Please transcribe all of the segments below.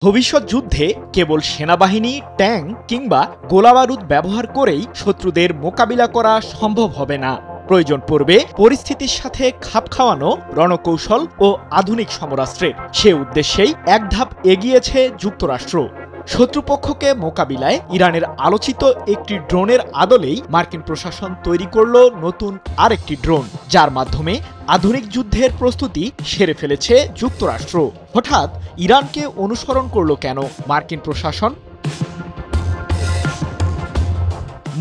ভবিষ্যৎ যুদ্ধে কেবল সেনাবাহিনী, ট্যাঙ্ক কিংবা গোলাবারুদ ব্যবহার করেই শত্রুদের মোকাবিলা করা সম্ভব হবে না। প্রয়োজন পড়বে পরিস্থিতির সাথে খাপ খাওয়ানো রণকৌশল ও আধুনিক সমরাস্ত্রের। সে উদ্দেশ্যেই এক ধাপ এগিয়েছে যুক্তরাষ্ট্র। শত্রুপক্ষকে মোকাবিলায় ইরানের আলোচিত একটি ড্রোনের আদলেই মার্কিন প্রশাসন তৈরি করল নতুন আরেকটি ড্রোন, যার মাধ্যমে আধুনিক যুদ্ধের প্রস্তুতি সেরে ফেলেছে যুক্তরাষ্ট্র। হঠাৎ ইরানকে অনুসরণ করল কেন মার্কিন প্রশাসন?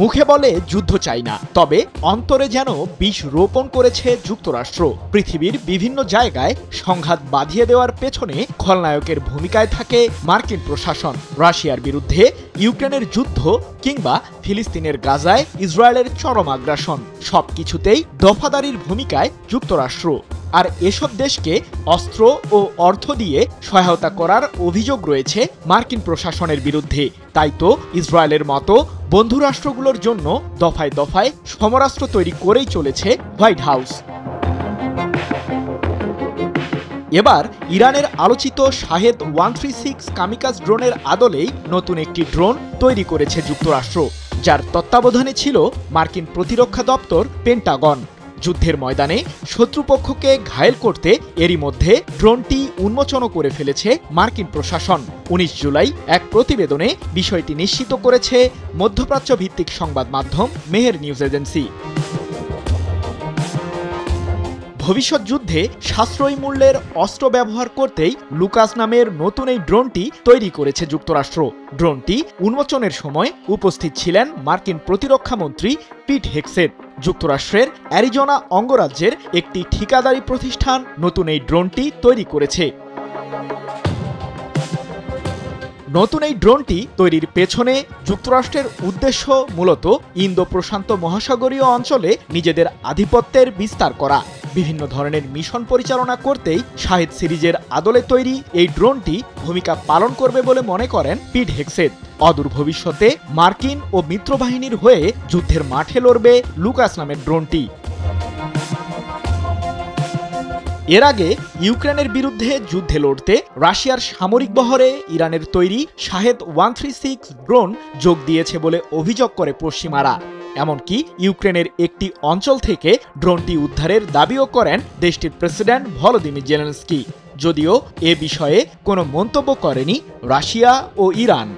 মুখে বলে যুদ্ধ চাই না, তবে অন্তরে যেন বিষ রোপণ করেছে যুক্তরাষ্ট্র। পৃথিবীর বিভিন্ন জায়গায় সংঘাত বাঁধিয়ে দেওয়ার পেছনে খলনায়কের ভূমিকায় থাকে মার্কিন প্রশাসন। রাশিয়ার বিরুদ্ধে ইউক্রেনের যুদ্ধ কিংবা ফিলিস্তিনের গাজায় ইসরায়েলের চরম আগ্রাসন, সবকিছুতেই দফাদারির ভূমিকায় যুক্তরাষ্ট্র। আর এসব দেশকে অস্ত্র ও অর্থ দিয়ে সহায়তা করার অভিযোগ রয়েছে মার্কিন প্রশাসনের বিরুদ্ধে। তাই তো ইসরায়েলের মতো বন্ধু রাষ্ট্রগুলোর জন্য দফায় দফায় সমরাস্ত্র তৈরি করেই চলেছে হোয়াইট হাউস। এবার ইরানের আলোচিত শাহেদ 136 কামিকাজ ড্রোনের আদলেই নতুন একটি ড্রোন তৈরি করেছে যুক্তরাষ্ট্র, যার তত্ত্বাবধানে ছিল মার্কিন প্রতিরক্ষা দপ্তর পেন্টাগন। যুদ্ধের ময়দানে শত্রুপক্ষকে ঘায়েল করতে এরই মধ্যে ড্রোনটি উন্মোচন করে ফেলেছে মার্কিন প্রশাসন। 19 জুলাই এক প্রতিবেদনে বিষয়টি নিশ্চিত করেছে মধ্যপ্রাচ্য ভিত্তিক সংবাদ মাধ্যম মেহের নিউজ এজেন্সি। ভবিষ্যৎ যুদ্ধে সাশ্রয়ী মূল্যের অস্ত্র ব্যবহার করতেই লুকাস নামের নতুন এই ড্রোনটি তৈরি করেছে যুক্তরাষ্ট্র। ড্রোনটি উন্মোচনের সময় উপস্থিত ছিলেন মার্কিন প্রতিরক্ষা মন্ত্রী পিট হেগসেথ। যুক্তরাষ্ট্রের অ্যারিজোনা অঙ্গরাজ্যের একটি ঠিকাদারি প্রতিষ্ঠান নতুন এই ড্রোনটি তৈরি করেছে। নতুন এই ড্রোনটি তৈরির পেছনে যুক্তরাষ্ট্রের উদ্দেশ্য মূলত ইন্দো প্রশান্ত মহাসাগরীয় অঞ্চলে নিজেদের আধিপত্যের বিস্তার করা। বিভিন্ন ধরনের মিশন পরিচালনা করতেই শাহেদ সিরিজের আদলে তৈরি এই ড্রোনটি ভূমিকা পালন করবে বলে মনে করেন পিট হেগসেথ। অদূর ভবিষ্যতে মার্কিন ও মিত্রবাহিনীর হয়ে যুদ্ধের মাঠে লড়বে লুকাস নামের ড্রোনটি। এর আগে ইউক্রেনের বিরুদ্ধে যুদ্ধে লড়তে রাশিয়ার সামরিক বহরে ইরানের তৈরি শাহেদ 136 ড্রোন যোগ দিয়েছে বলে অভিযোগ করে পশ্চিমারা। এমনকি ইউক্রেনের একটি অঞ্চল থেকে ড্রোনটি উদ্ধারের দাবিও করেন দেশটির প্রেসিডেন্ট ভলোদিমির জেলেনস্কি, যদিও এ বিষয়ে কোনো মন্তব্য করেনি রাশিয়া ও ইরান।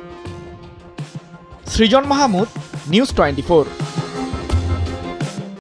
সৃজন মাহমুদ, নিউজ 24।